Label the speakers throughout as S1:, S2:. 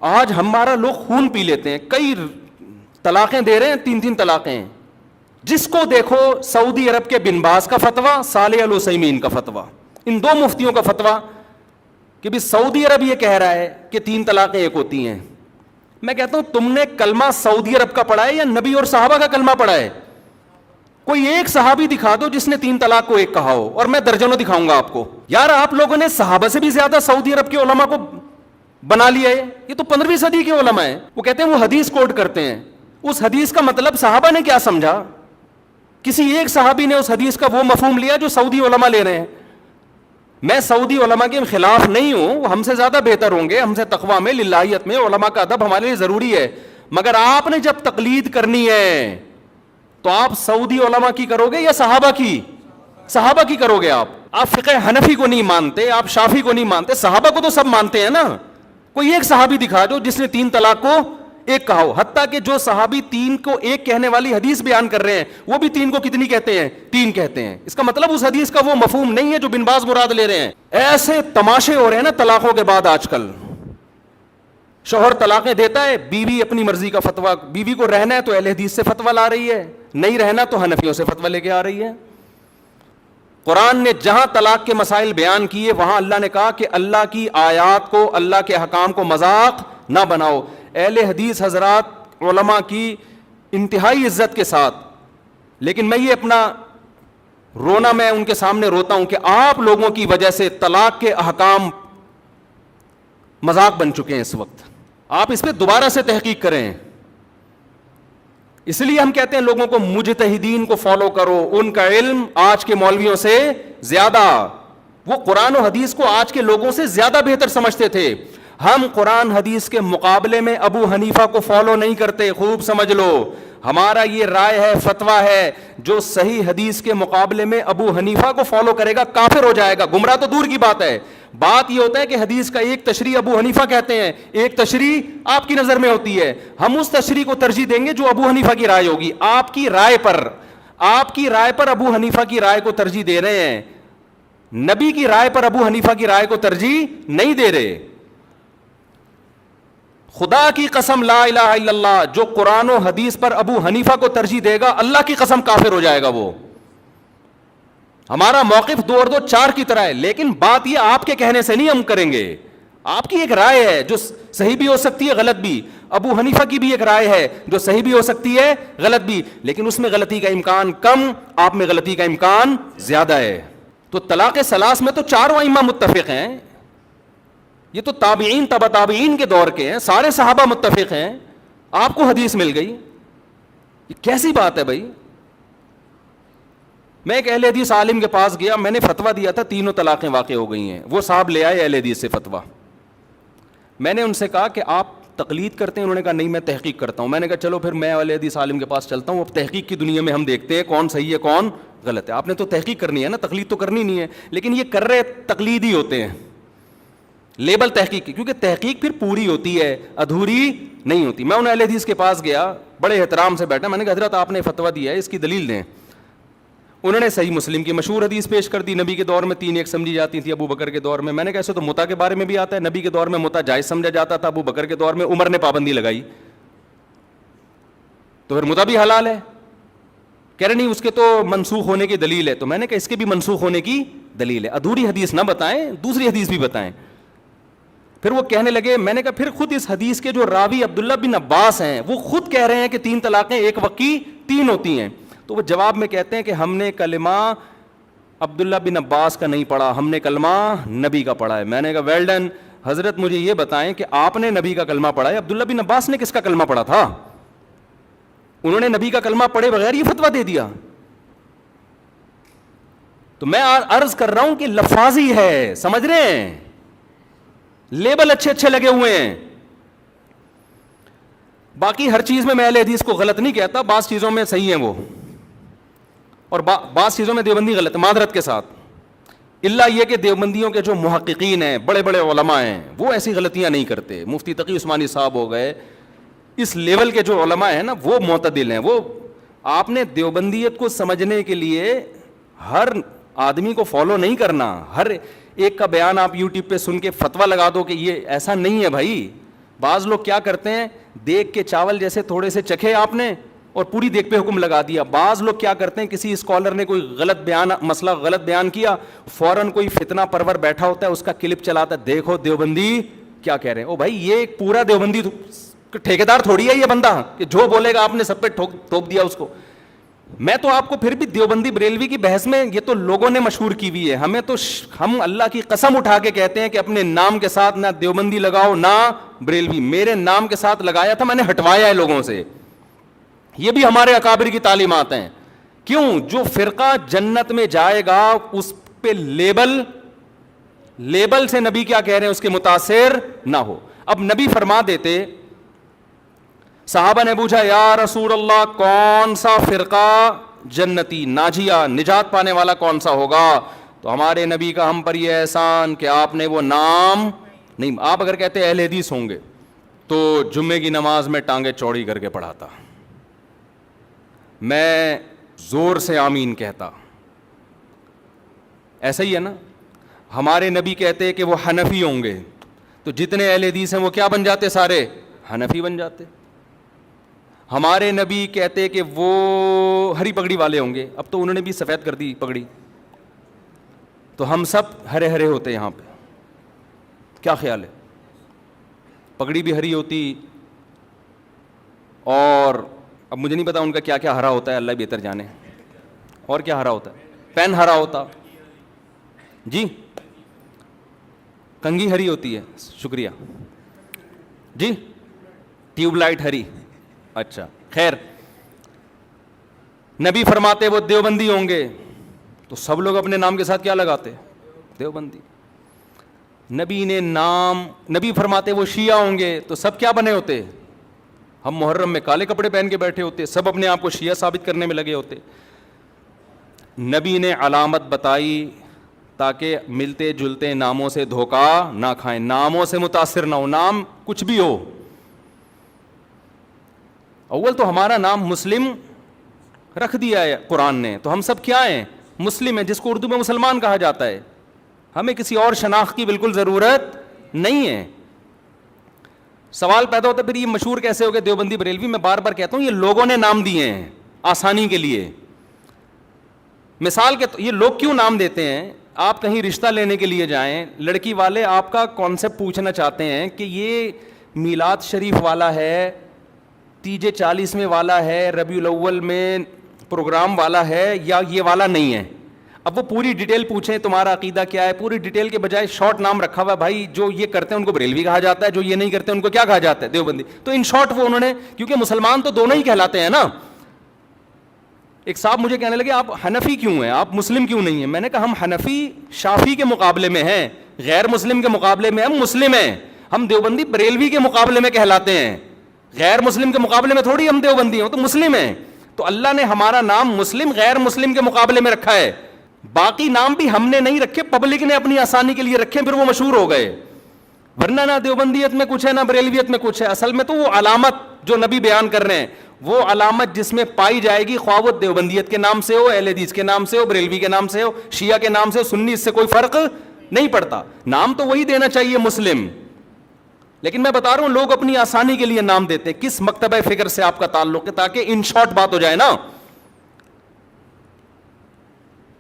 S1: آج ہمارا لوگ خون پی لیتے ہیں, کئی طلاقیں دے رہے ہیں, 3 طلاقیں. جس کو دیکھو سعودی عرب کے بن باز کا فتویٰ, صالح العثیمین کا فتویٰ, ان 2 مفتیوں کا فتویٰ کہ بھی سعودی عرب یہ کہہ رہا ہے کہ 3 طلاقیں ایک ہوتی ہیں. میں کہتا ہوں تم نے کلمہ سعودی عرب کا پڑھا ہے یا نبی اور صحابہ کا کلمہ پڑھا ہے؟ کوئی ایک صحابی دکھا دو جس نے 3 طلاق کو ایک کہا ہو, اور میں درجنوں دکھاؤں گا آپ کو. یار آپ لوگوں نے صحابہ سے بھی زیادہ سعودی عرب کے علماء کو بنا لیا ہے. یہ تو 15ویں صدی کے علماء ہیں. وہ کہتے ہیں وہ حدیث کوٹ کرتے ہیں, اس حدیث کا مطلب صحابہ نے کیا سمجھا؟ کسی ایک صحابی نے اس حدیث کا وہ مفہوم لیا جو سعودی علماء لے رہے ہیں. میں سعودی علماء کے خلاف نہیں ہوں, وہ ہم سے زیادہ بہتر ہوں گے, ہم سے تقویٰ میں, للہیت میں, علماء کا ادب ہمارے لیے ضروری ہے. مگر آپ نے جب تقلید کرنی ہے تو آپ سعودی علماء کی کرو گے یا صحابہ کی؟ صحابہ کی کرو گے. آپ فقہ حنفی کو نہیں مانتے, آپ شافعی کو نہیں مانتے, صحابہ کو تو سب مانتے ہیں نا. کوئی ایک صحابی دکھا دو جس نے 3 طلاق کو ایک کہا ہو. حتیٰ کہ جو صحابی 3 کو ایک کہنے والی حدیث بیان کر رہے ہیں وہ بھی 3 کو کتنی کہتے ہیں؟ 3 کہتے ہیں. اس کا مطلب اس حدیث کا وہ مفہوم نہیں ہے جو بن باز مراد لے رہے ہیں. ایسے تماشے ہو رہے ہیں نا طلاقوں کے بعد آج کل. شوہر طلاقیں دیتا ہے, بیوی اپنی مرضی کا فتویٰ, بیوی کو رہنا ہے تو اہل حدیث سے فتویٰ لا رہی ہے, نہیں رہنا تو حنفیوں سے فتویٰ لے کے آ رہی ہے. قرآن نے جہاں طلاق کے مسائل بیان کیے وہاں اللہ نے کہا کہ اللہ کی آیات کو, اللہ کے احکام کو مذاق نہ بناؤ. اہل حدیث حضرات علماء کی انتہائی عزت کے ساتھ, لیکن میں یہ اپنا رونا میں ان کے سامنے روتا ہوں کہ آپ لوگوں کی وجہ سے طلاق کے احکام مذاق بن چکے ہیں اس وقت. آپ اس پہ دوبارہ سے تحقیق کریں. اس لیے ہم کہتے ہیں لوگوں کو مجتہدین کو فالو کرو, ان کا علم آج کے مولویوں سے زیادہ, وہ قرآن و حدیث کو آج کے لوگوں سے زیادہ بہتر سمجھتے تھے. ہم قرآن حدیث کے مقابلے میں ابو حنیفہ کو فالو نہیں کرتے, خوب سمجھ لو. ہمارا یہ رائے ہے, فتویٰ ہے, جو صحیح حدیث کے مقابلے میں ابو حنیفہ کو فالو کرے گا کافر ہو جائے گا. گمراہ تو دور کی بات ہے. بات یہ ہوتا ہے کہ حدیث کا ایک تشریح ابو حنیفہ کہتے ہیں, ایک تشریح آپ کی نظر میں ہوتی ہے. ہم اس تشریح کو ترجیح دیں گے جو ابو حنیفہ کی رائے ہوگی. آپ کی رائے پر ابو حنیفہ کی رائے کو ترجیح دے رہے ہیں, نبی کی رائے پر ابو حنیفہ کی رائے کو ترجیح نہیں دے رہے. خدا کی قسم لا الہ الا اللہ, جو قرآن و حدیث پر ابو حنیفہ کو ترجیح دے گا اللہ کی قسم کافر ہو جائے گا وہ. ہمارا موقف 2 اور 2 4 کی طرح ہے, لیکن بات یہ آپ کے کہنے سے نہیں ہم کریں گے. آپ کی ایک رائے ہے جو صحیح بھی ہو سکتی ہے, غلط بھی. ابو حنیفہ کی بھی ایک رائے ہے جو صحیح بھی ہو سکتی ہے, غلط بھی, لیکن اس میں غلطی کا امکان کم, آپ میں غلطی کا امکان زیادہ ہے. تو طلاق ثلاث میں تو 4 ائمہ متفق ہیں. یہ تو تابعین تبع تابعین کے دور کے ہیں, سارے صحابہ متفق ہیں. آپ کو حدیث مل گئی, یہ کیسی بات ہے بھائی؟ میں ایک اہل حدیث عالم کے پاس گیا, میں نے فتویٰ دیا تھا 3 طلاقیں واقع ہو گئی ہیں. وہ صاحب لے آئے اہل حدیث سے فتویٰ. میں نے ان سے کہا کہ آپ تقلید کرتے ہیں؟ انہوں نے کہا نہیں میں تحقیق کرتا ہوں. میں نے کہا چلو پھر میں اہل حدیث عالم کے پاس چلتا ہوں, اب تحقیق کی دنیا میں ہم دیکھتے ہیں کون صحیح ہے کون غلط ہے. آپ نے تو تحقیق کرنی ہے نا, تقلید تو کرنی نہیں ہے. لیکن یہ کر رہے تقلید ہی ہوتے ہیں, لیبل تحقیق کی, کیونکہ تحقیق پھر پوری ہوتی ہے, ادھوری نہیں ہوتی. میں ان اہل حدیث کے پاس گیا, بڑے احترام سے بیٹھا, میں نے کہا حضرت آپ نے فتویٰ دیا ہے, اس کی دلیل دیں. انہوں نے صحیح مسلم کی مشہور حدیث پیش کر دی, نبی کے دور میں 3 ایک سمجھی جاتی تھی, ابو بکر کے دور میں. میں نے کہا ایسے تو متا کے بارے میں بھی آتا ہے, نبی کے دور میں متا جائز سمجھا جاتا تھا, ابو بکر کے دور میں عمر نے پابندی لگائی, تو پھر متا بھی حلال ہے. کہہ رہے نہیں اس کے تو منسوخ ہونے کی دلیل ہے. تو میں نے کہا اس کے بھی منسوخ ہونے کی دلیل ہے, ادھوری حدیث نہ بتائیں, دوسری حدیث بھی بتائیں. پھر وہ کہنے لگے, میں نے کہا پھر خود اس حدیث کے جو راوی عبداللہ بن عباس ہیں وہ خود کہہ رہے ہیں کہ 3 طلاقیں ایک وقت کی 3 ہوتی ہیں. تو وہ جواب میں کہتے ہیں کہ ہم نے کلمہ عبداللہ بن عباس کا نہیں پڑھا, ہم نے کلمہ نبی کا پڑھا ہے. میں نے کہا ویل ڈن, حضرت مجھے یہ بتائیں کہ آپ نے نبی کا کلمہ پڑھا ہے, عبداللہ بن عباس نے کس کا کلمہ پڑھا تھا؟ انہوں نے نبی کا کلمہ پڑھے بغیر یہ فتویٰ دے دیا. تو میں عرض کر رہا ہوں کہ لفاظی ہے, سمجھ رہے ہیں, لیبل اچھے اچھے لگے ہوئے ہیں. باقی ہر چیز میں اہل حدیث کو غلط نہیں کہتا, بعض چیزوں میں صحیح ہیں وہ, اور بعض چیزوں میں دیوبندی غلط ہے, معذرت کے ساتھ. اللہ یہ کہ دیوبندیوں کے جو محققین ہیں, بڑے بڑے علماء ہیں, وہ ایسی غلطیاں نہیں کرتے. مفتی تقی عثمانی صاحب ہو گئے, اس لیول کے جو علماء ہیں نا وہ معتدل ہیں. وہ آپ نے دیوبندیت کو سمجھنے کے لیے ہر آدمی کو فالو نہیں کرنا, ہر ایک کا بیان آپ یوٹیوب پہ سن کے فتویٰ لگا دو کہ یہ ایسا نہیں ہے بھائی. بعض لوگ کیا کرتے ہیں, دیگ کے چاول جیسے تھوڑے سے چکھے آپ نے اور پوری دیگ پہ حکم لگا دیا. بعض لوگ کیا کرتے ہیں, کسی اسکالر نے کوئی مسئلہ غلط بیان کیا, فوراً کوئی فتنہ پرور بیٹھا ہوتا ہے, اس کا کلپ چلاتا ہے, دیکھو دیوبندی کیا کہہ رہے ہیں. او بھائی یہ ایک پورا دیوبندی ٹھیکیدار تھوڑی ہے یہ بندہ کہ جو بولے گا آپ نے سب پہ ٹھوک دیا اس کو. میں تو آپ کو پھر بھی دیوبندی بریلوی کی بحث میں, یہ تو لوگوں نے مشہور کی ہوئی ہے, ہمیں تو ہم اللہ کی قسم اٹھا کے کہتے ہیں کہ اپنے نام کے ساتھ نہ دیوبندی لگاؤ نہ بریلوی. میرے نام کے ساتھ لگایا تھا, میں نے ہٹوایا ہے لوگوں سے. یہ بھی ہمارے اکابر کی تعلیمات ہیں. کیوں؟ جو فرقہ جنت میں جائے گا اس پہ لیبل سے نبی کیا کہہ رہے ہیں اس کے متاثر نہ ہو. اب نبی فرما دیتے, صحابہ نے پوچھا یا رسول اللہ کون سا فرقہ جنتی ناجیہ نجات پانے والا کون سا ہوگا؟ تو ہمارے نبی کا ہم پر یہ احسان کہ آپ نے وہ نام نہیں. آپ اگر کہتے اہل حدیث ہوں گے تو جمعے کی نماز میں ٹانگیں چوڑی کر کے پڑھاتا, میں زور سے آمین کہتا. ایسا ہی ہے نا. ہمارے نبی کہتے کہ وہ حنفی ہوں گے تو جتنے اہل حدیث ہیں وہ کیا بن جاتے, سارے حنفی بن جاتے. ہمارے نبی کہتے کہ وہ ہری پگڑی والے ہوں گے, اب تو انہوں نے بھی سفید کر دی پگڑی, تو ہم سب ہرے ہرے ہوتے یہاں پہ. کیا خیال ہے؟ پگڑی بھی ہری ہوتی, اور اب مجھے نہیں پتا ان کا کیا کیا ہرا ہوتا ہے, اللہ بہتر جانے. اور کیا ہرا ہوتا ہے؟ پین ہرا ہوتا جی, کنگھی ہری ہوتی ہے, شکریہ جی, ٹیوب لائٹ ہری. اچھا خیر, نبی فرماتے وہ دیوبندی ہوں گے تو سب لوگ اپنے نام کے ساتھ کیا لگاتے؟ دیوبندی. نبی فرماتے وہ شیعہ ہوں گے تو سب کیا بنے ہوتے؟ ہم محرم میں کالے کپڑے پہن کے بیٹھے ہوتے, سب اپنے آپ کو شیعہ ثابت کرنے میں لگے ہوتے. نبی نے علامت بتائی تاکہ ملتے جلتے ناموں سے دھوکہ نہ کھائیں, ناموں سے متاثر نہ ہو, نام کچھ بھی ہو. اول تو ہمارا نام مسلم رکھ دیا ہے قرآن نے, تو ہم سب کیا ہیں؟ مسلم ہیں, جس کو اردو میں مسلمان کہا جاتا ہے. ہمیں کسی اور شناخت کی بالکل ضرورت نہیں ہے. سوال پیدا ہوتا ہے پھر یہ مشہور کیسے ہو گئے دیوبندی بریلوی؟ میں بار بار کہتا ہوں یہ لوگوں نے نام دیے ہیں آسانی کے لیے. مثال کے یہ لوگ کیوں نام دیتے ہیں؟ آپ کہیں رشتہ لینے کے لیے جائیں, لڑکی والے آپ کا کانسیپٹ پوچھنا چاہتے ہیں کہ یہ میلاد شریف والا ہے, تیجے 40ویں والا ہے, ربیع الاول میں پروگرام والا ہے, یا یہ والا نہیں ہے. اب وہ پوری ڈیٹیل پوچھیں تمہارا عقیدہ کیا ہے, پوری ڈیٹیل کے بجائے شارٹ نام رکھا ہوا ہے, بھائی جو یہ کرتے ہیں ان کو بریلوی کہا جاتا ہے, جو یہ نہیں کرتے ان کو کیا کہا جاتا ہے؟ دیوبندی. تو ان شارٹ وہ انہوں نے, کیونکہ مسلمان تو دونوں ہی کہلاتے ہیں نا. ایک صاحب مجھے کہنے لگے آپ حنفی کیوں ہیں, آپ مسلم کیوں نہیں ہیں؟ میں نے کہا ہم حنفی شافی کے مقابلے میں ہیں, غیر مسلم کے مقابلے میں ہم مسلم ہیں. ہم دیوبندی بریلوی کے مقابلے میں کہلاتے ہیں, غیر مسلم کے مقابلے میں تھوڑی ہم دیوبندی ہیں, تو مسلم ہیں. تو اللہ نے ہمارا نام مسلم غیر مسلم کے مقابلے میں رکھا ہے. باقی نام بھی ہم نے نہیں رکھے, پبلک نے اپنی آسانی کے لیے رکھے, پھر وہ مشہور ہو گئے. ورنہ نہ دیوبندیت میں کچھ ہے نہ بریلویت میں کچھ ہے. اصل میں تو وہ علامت جو نبی بیان کر رہے ہیں, وہ علامت جس میں پائی جائے گی, خواہ وہ دیوبندیت کے نام سے ہو, اہل حدیث کے نام سے ہو, بریلوی کے نام سے ہو, شیعہ کے نام سے ہو, سنی, اس سے کوئی فرق نہیں پڑتا. نام تو وہی دینا چاہیے مسلم. لیکن میں بتا رہا ہوں لوگ اپنی آسانی کے لیے نام دیتے ہیں. کس مکتبہ فکر سے آپ کا تعلق ہے, تاکہ ان شارٹ بات ہو جائے نا.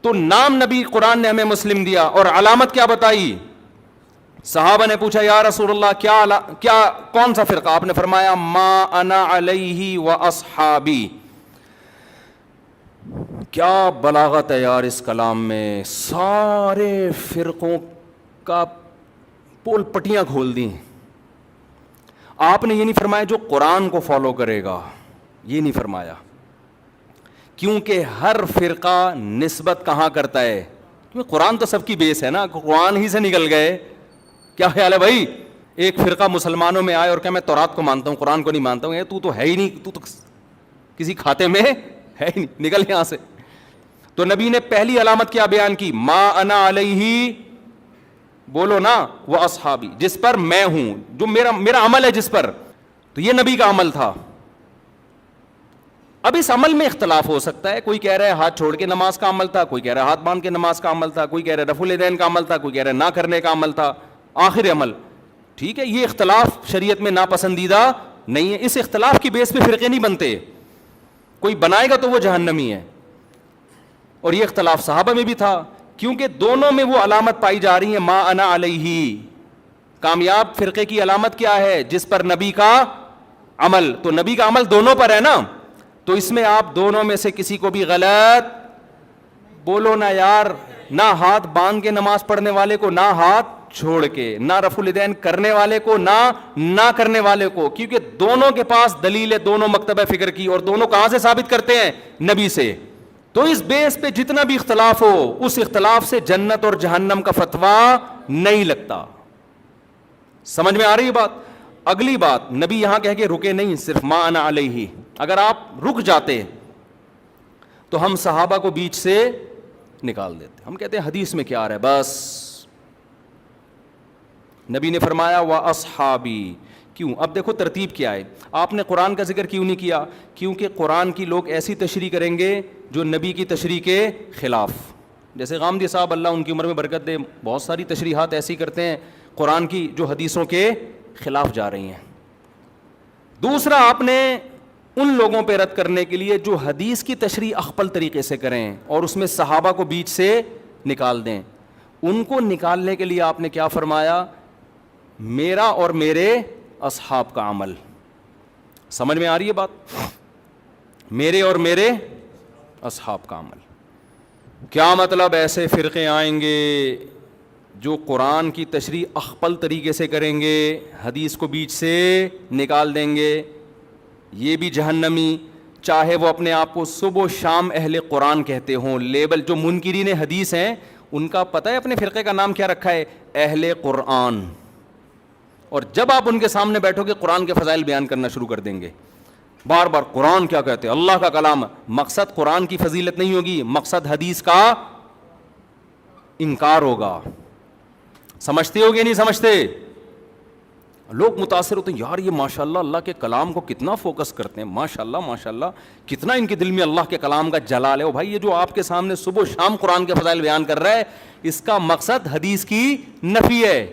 S1: تو نام نبی قرآن نے ہمیں مسلم دیا, اور علامت کیا بتائی؟ صحابہ نے پوچھا یا رسول اللہ کیا کون سا فرقہ؟ آپ نے فرمایا ما انا علیہ و اصحابی. کیا بلاغت ہے یار اس کلام میں, سارے فرقوں کا پول پٹیاں کھول دی. آپ نے یہ نہیں فرمایا جو قرآن کو فالو کرے گا, یہ نہیں فرمایا, کیونکہ ہر فرقہ نسبت کہاں کرتا ہے؟ کیونکہ قرآن تو سب کی بیس ہے نا, قرآن ہی سے نکل گئے. کیا خیال ہے بھائی؟ ایک فرقہ مسلمانوں میں آئے اور کہ میں تورات کو مانتا ہوں, قرآن کو نہیں مانتا ہوں, تو ہے ہی نہیں, تو کسی کھاتے میں ہے ہی نہیں, نکل یہاں سے. تو نبی نے پہلی علامت کیا بیان کی؟ ما انا علیہ, بولو نا, وہ اصحابی, جس پر میں ہوں, جو میرا عمل ہے جس پر. تو یہ نبی کا عمل تھا. اب اس عمل میں اختلاف ہو سکتا ہے, کوئی کہہ رہا ہے ہاتھ چھوڑ کے نماز کا عمل تھا, کوئی کہہ رہا ہے ہاتھ باندھ کے نماز کا عمل تھا, کوئی کہہ رہا ہے رفع الیدین کا عمل تھا, کوئی کہہ رہا ہے نہ کرنے کا عمل تھا. آخر عمل ٹھیک ہے, یہ اختلاف شریعت میں ناپسندیدہ نہیں ہے. اس اختلاف کی بیس پہ فرقے نہیں بنتے, کوئی بنائے گا تو وہ جہنمی ہے. اور یہ اختلاف صحابہ میں بھی تھا, کیونکہ دونوں میں وہ علامت پائی جا رہی ہے ما انا علیہ. کامیاب فرقے کی علامت کیا ہے؟ جس پر نبی کا عمل. تو نبی کا عمل دونوں پر ہے نا, تو اس میں آپ دونوں میں سے کسی کو بھی غلط بولو نا یار. نہ ہاتھ باندھ کے نماز پڑھنے والے کو, نہ ہاتھ چھوڑ کے, نہ رفع الیدین کرنے والے کو, نہ کرنے والے کو, کیونکہ دونوں کے پاس دلیل ہے, دونوں مکتبہ فکر کی, اور دونوں کہاں سے ثابت کرتے ہیں؟ نبی سے. تو اس بیس پہ جتنا بھی اختلاف ہو, اس اختلاف سے جنت اور جہنم کا فتویٰ نہیں لگتا. سمجھ میں آ رہی ہے بات؟ اگلی بات, نبی یہاں کہہ کے رکے نہیں صرف ما انا علیہ. اگر آپ رک جاتے تو ہم صحابہ کو بیچ سے نکال دیتے. ہم کہتے ہیں حدیث میں کیا آ رہا ہے, بس نبی نے فرمایا وَأَصْحَابِي. کیوں؟ اب دیکھو ترتیب کیا ہے. آپ نے قرآن کا ذکر کیوں نہیں کیا؟ کیونکہ قرآن کی لوگ ایسی تشریح کریں گے جو نبی کی تشریح کے خلاف. جیسے غامدی صاحب اللہ ان کی عمر میں برکت دے, بہت ساری تشریحات ایسی کرتے ہیں قرآن کی جو حدیثوں کے خلاف جا رہی ہیں. دوسرا, آپ نے ان لوگوں پہ رد کرنے کے لیے جو حدیث کی تشریح اخپل طریقے سے کریں اور اس میں صحابہ کو بیچ سے نکال دیں, ان کو نکالنے کے لیے آپ نے کیا فرمایا؟ میرا اور میرے اصحاب کا عمل. سمجھ میں آ رہی ہے بات؟ میرے اور میرے اصحاب کا عمل. کیا مطلب؟ ایسے فرقے آئیں گے جو قرآن کی تشریح اخپل طریقے سے کریں گے, حدیث کو بیچ سے نکال دیں گے, یہ بھی جہنمی, چاہے وہ اپنے آپ کو صبح و شام اہل قرآن کہتے ہوں. لیبل جو منکرین حدیث ہیں ان کا پتہ ہے اپنے فرقے کا نام کیا رکھا ہے؟ اہل قرآن. اور جب آپ ان کے سامنے بیٹھو گے قرآن کے فضائل بیان کرنا شروع کر دیں گے, بار بار قرآن کیا کہتے ہیں, اللہ کا کلام. مقصد قرآن کی فضیلت نہیں ہوگی, مقصد حدیث کا انکار ہوگا. سمجھتے ہو گے نہیں سمجھتے؟ لوگ متاثر ہوتے ہیں, یار یہ ماشاءاللہ اللہ کے کلام کو کتنا فوکس کرتے ہیں, ماشاءاللہ ماشاءاللہ کتنا ان کے دل میں اللہ کے کلام کا جلال ہے. او بھائی, یہ جو آپ کے سامنے صبح و شام قرآن کے فضائل بیان کر رہا ہے, اس کا مقصد حدیث کی نفی ہے.